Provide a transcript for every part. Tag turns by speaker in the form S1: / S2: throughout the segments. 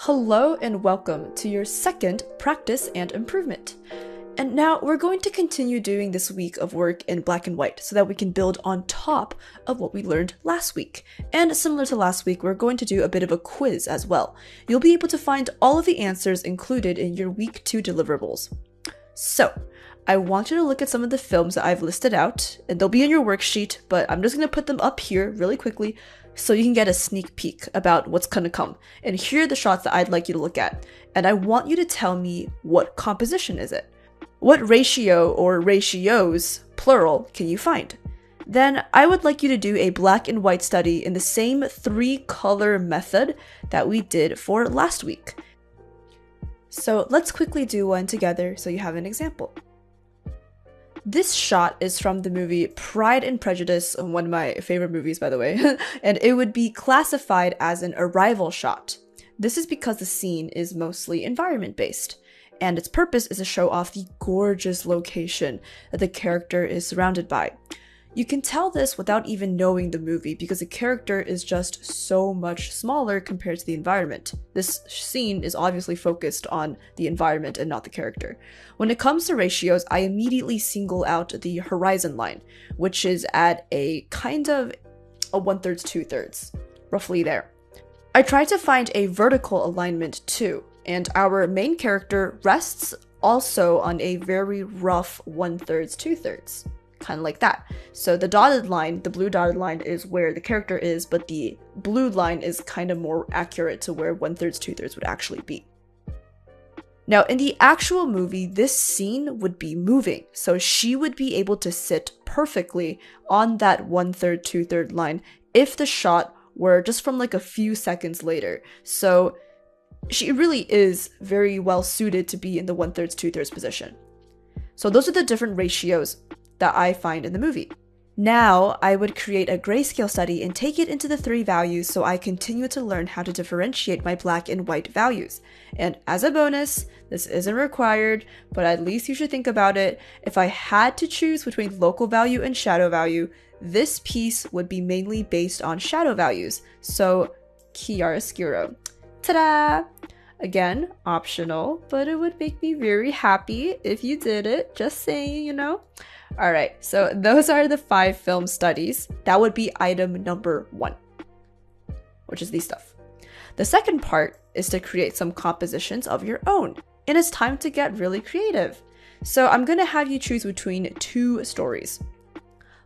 S1: Hello and welcome to your second practice and improvement. And now we're going to continue doing this week of work in black and white so that we can build on top of what we learned last week. And similar to last week, we're going to do a bit of a quiz as well. You'll be able to find all of the answers included in your week 2 deliverables. So, I want you to look at some of the films that I've listed out, and they'll be in your worksheet, but I'm just going to put them up here really quickly so you can get a sneak peek about what's going to come. And here are the shots that I'd like you to look at. And I want you to tell me, what composition is it? What ratio or ratios, plural, can you find? Then I would like you to do a black and white study in the same 3-color method that we did for last week. So let's quickly do one together so you have an example. This shot is from the movie Pride and Prejudice, one of my favorite movies, by the way, and it would be classified as an arrival shot. This is because the scene is mostly environment-based, and its purpose is to show off the gorgeous location that the character is surrounded by. You can tell this without even knowing the movie because the character is just so much smaller compared to the environment. This scene is obviously focused on the environment and not the character. When it comes to ratios, I immediately single out the horizon line, which is at a kind of a 1/3, 2/3, roughly there. I tried to find a vertical alignment too, and our main character rests also on a very rough 1/3, 2/3. Kind of like that. So the dotted line, the blue dotted line, is where the character is, but the blue line is kind of more accurate to where 1/3, 2/3 would actually be. Now, in the actual movie, this scene would be moving, so she would be able to sit perfectly on that 1/3, 2/3 line if the shot were just from like a few seconds later. So she really is very well suited to be in the 1/3, 2/3 position. So those are the different ratios that I find in the movie. Now, I would create a grayscale study and take it into the 3 values so I continue to learn how to differentiate my black and white values. And as a bonus, this isn't required, but at least you should think about it. If I had to choose between local value and shadow value, this piece would be mainly based on shadow values. So, chiaroscuro. Ta-da! Again, optional, but it would make me very happy if you did it. Just saying, you know? Alright, so those are the 5 film studies. That would be item number 1, which is these stuff. The second part is to create some compositions of your own, and it's time to get really creative. So I'm going to have you choose between 2 stories.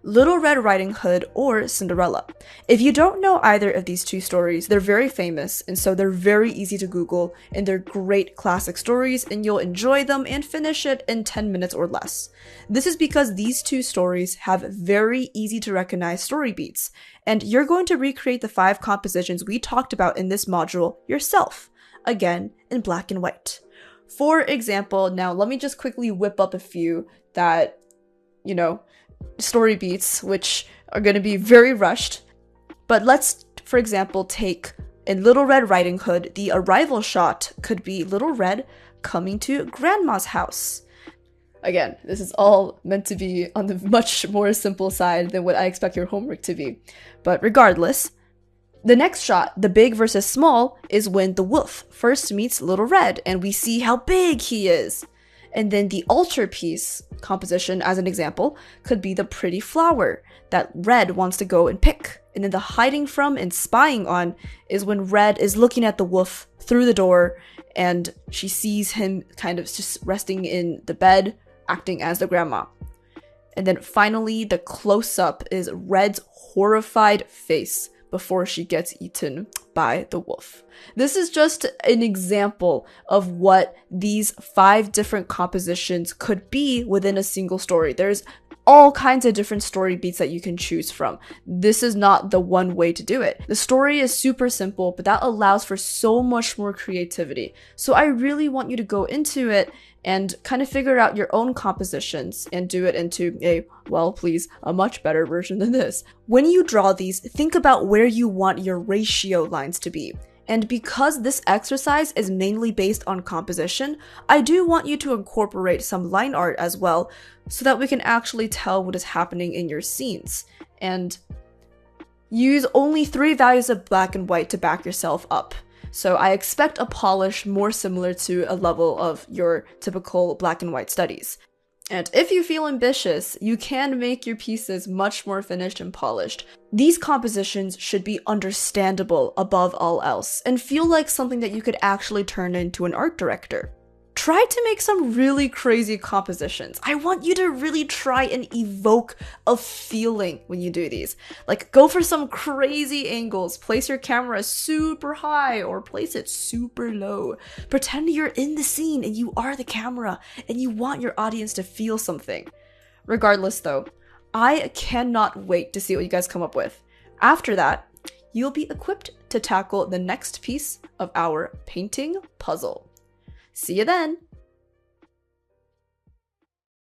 S1: Little Red Riding Hood or Cinderella. If you don't know either of these 2 stories, they're very famous, and so they're very easy to Google, and they're great classic stories, and you'll enjoy them and finish it in 10 minutes or less. This is because these 2 stories have very easy to recognize story beats, and you're going to recreate the 5 compositions we talked about in this module yourself, again in black and white. For example, now let me just quickly whip up a few that, story beats, which are going to be very rushed. But let's, for example, take in Little Red Riding Hood, the arrival shot could be Little Red coming to Grandma's house. Again, this is all meant to be on the much more simple side than what I expect your homework to be. But regardless, the next shot, the big versus small, is when the wolf first meets Little Red and we see how big he is. And then the altarpiece composition, as an example, could be the pretty flower that Red wants to go and pick. And then the hiding from and spying on is when Red is looking at the wolf through the door and she sees him kind of just resting in the bed, acting as the grandma. And then finally, the close-up is Red's horrified face before she gets eaten by the wolf. This is just an example of what these 5 different compositions could be within a single story. There's all kinds of different story beats that you can choose from. This is not the one way to do it. The story is super simple, but that allows for so much more creativity. So I really want you to go into it and kind of figure out your own compositions and do it into a much better version than this. When you draw these, think about where you want your ratio lines to be. And because this exercise is mainly based on composition, I do want you to incorporate some line art as well so that we can actually tell what is happening in your scenes. And use only 3 values of black and white to back yourself up. So I expect a polish more similar to a level of your typical black and white studies. And if you feel ambitious, you can make your pieces much more finished and polished. These compositions should be understandable above all else and feel like something that you could actually turn into an art director. Try to make some really crazy compositions. I want you to really try and evoke a feeling when you do these. Like, go for some crazy angles, place your camera super high or place it super low. Pretend you're in the scene and you are the camera and you want your audience to feel something. Regardless though, I cannot wait to see what you guys come up with. After that, you'll be equipped to tackle the next piece of our painting puzzle. See you then!